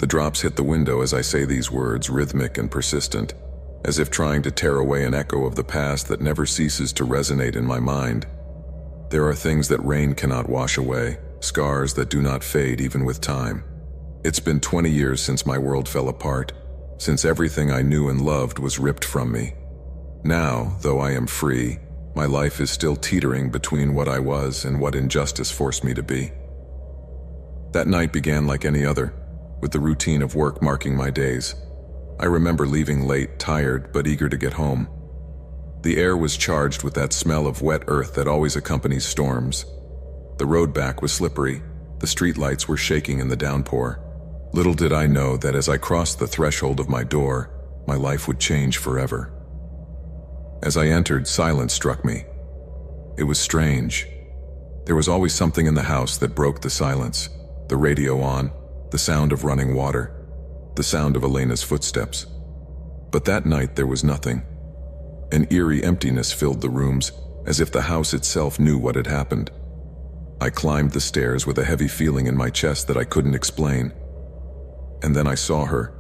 The drops hit the window as I say these words, rhythmic and persistent, as if trying to tear away an echo of the past that never ceases to resonate in my mind. There are things that rain cannot wash away, scars that do not fade even with time. It's been 20 years since my world fell apart, since everything I knew and loved was ripped from me. Now, though I am free, my life is still teetering between what I was and what injustice forced me to be. That night began like any other, with the routine of work marking my days. I remember leaving late, tired, but eager to get home. The air was charged with that smell of wet earth that always accompanies storms. The road back was slippery, the streetlights were shaking in the downpour. Little did I know that as I crossed the threshold of my door, my life would change forever. As I entered, silence struck me. It was strange. There was always something in the house that broke the silence. The radio on, the sound of running water, the sound of Elena's footsteps. But that night there was nothing. An eerie emptiness filled the rooms, as if the house itself knew what had happened. I climbed the stairs with a heavy feeling in my chest that I couldn't explain. And then I saw her.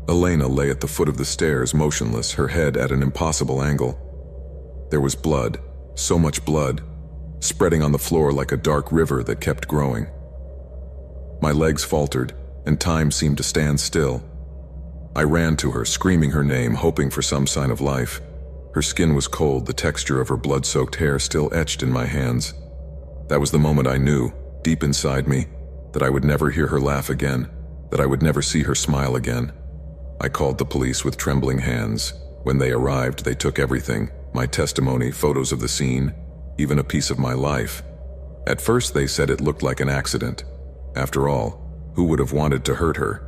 Elena lay at the foot of the stairs, motionless, her head at an impossible angle. There was blood, so much blood, spreading on the floor like a dark river that kept growing. My legs faltered, and time seemed to stand still. I ran to her, screaming her name, hoping for some sign of life. Her skin was cold, the texture of her blood-soaked hair still etched in my hands. That was the moment I knew, deep inside me, that I would never hear her laugh again, that I would never see her smile again. I called the police with trembling hands. When they arrived, they took everything, my testimony, photos of the scene, even a piece of my life. At first they said it looked like an accident. After all, who would have wanted to hurt her?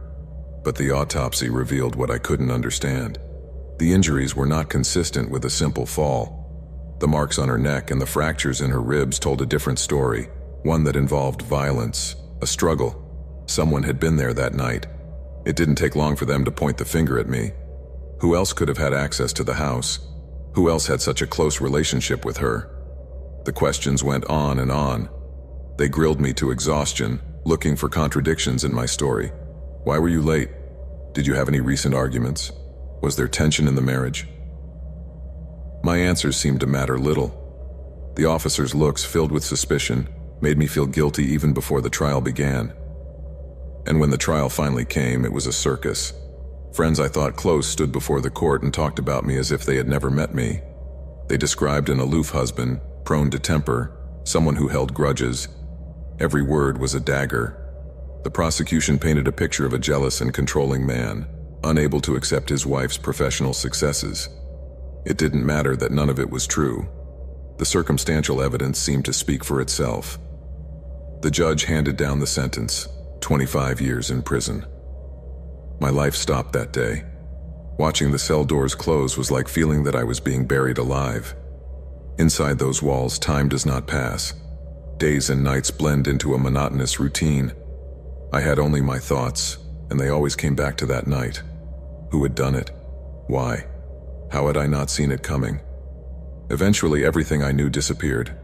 But the autopsy revealed what I couldn't understand. The injuries were not consistent with a simple fall. The marks on her neck and the fractures in her ribs told a different story, one that involved violence, a struggle. Someone had been there that night. It didn't take long for them to point the finger at me. Who else could have had access to the house? Who else had such a close relationship with her? The questions went on and on. They grilled me to exhaustion, looking for contradictions in my story. Why were you late? Did you have any recent arguments? Was there tension in the marriage? My answers seemed to matter little. The officers' looks, filled with suspicion, made me feel guilty even before the trial began. And when the trial finally came, it was a circus. Friends I thought close stood before the court and talked about me as if they had never met me. They described an aloof husband, prone to temper, someone who held grudges. Every word was a dagger. The prosecution painted a picture of a jealous and controlling man, unable to accept his wife's professional successes. It didn't matter that none of it was true. The circumstantial evidence seemed to speak for itself. The judge handed down the sentence, 25 years in prison. My life stopped that day. Watching the cell doors close was like feeling that I was being buried alive. Inside those walls, time does not pass. Days and nights blend into a monotonous routine. I had only my thoughts, and they always came back to that night. Who had done it? Why? How had I not seen it coming? Eventually, everything I knew disappeared.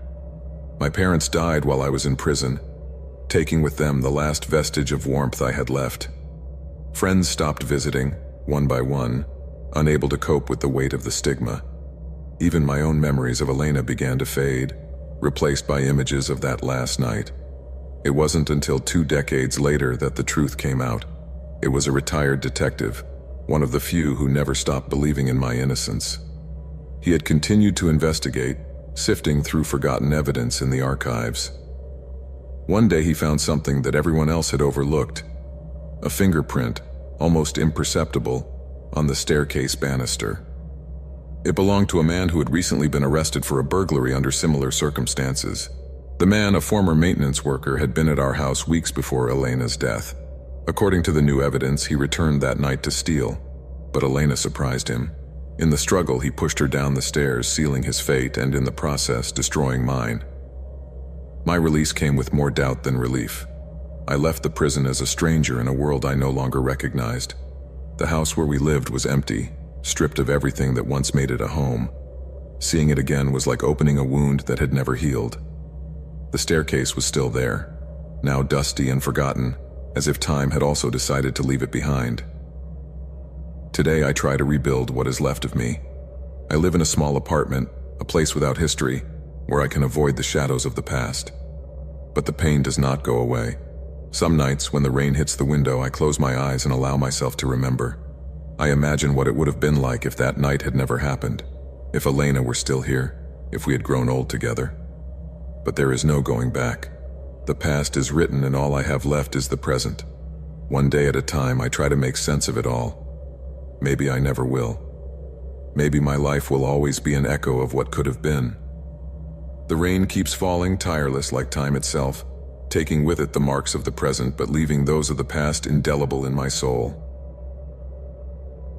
My parents died while I was in prison, taking with them the last vestige of warmth I had left. Friends stopped visiting, one by one, unable to cope with the weight of the stigma. Even my own memories of Elena began to fade, replaced by images of that last night. It wasn't until 2 decades later that the truth came out. It was a retired detective, one of the few who never stopped believing in my innocence. He had continued to investigate, sifting through forgotten evidence in the archives. One day he found something that everyone else had overlooked. A fingerprint, almost imperceptible, on the staircase banister. It belonged to a man who had recently been arrested for a burglary under similar circumstances. The man, a former maintenance worker, had been at our house weeks before Elena's death. According to the new evidence, he returned that night to steal, but Elena surprised him. In the struggle, he pushed her down the stairs, sealing his fate and in the process destroying mine. My release came with more doubt than relief. I left the prison as a stranger in a world I no longer recognized. The house where we lived was empty, stripped of everything that once made it a home. Seeing it again was like opening a wound that had never healed. The staircase was still there, now dusty and forgotten, as if time had also decided to leave it behind. Today I try to rebuild what is left of me. I live in a small apartment, a place without history, where I can avoid the shadows of the past. But the pain does not go away. Some nights, when the rain hits the window, I close my eyes and allow myself to remember. I imagine what it would have been like if that night had never happened, if Elena were still here, if we had grown old together. But there is no going back. The past is written and all I have left is the present. One day at a time, I try to make sense of it all. Maybe I never will. Maybe my life will always be an echo of what could have been. The rain keeps falling, tireless like time itself, taking with it the marks of the present but leaving those of the past indelible in my soul.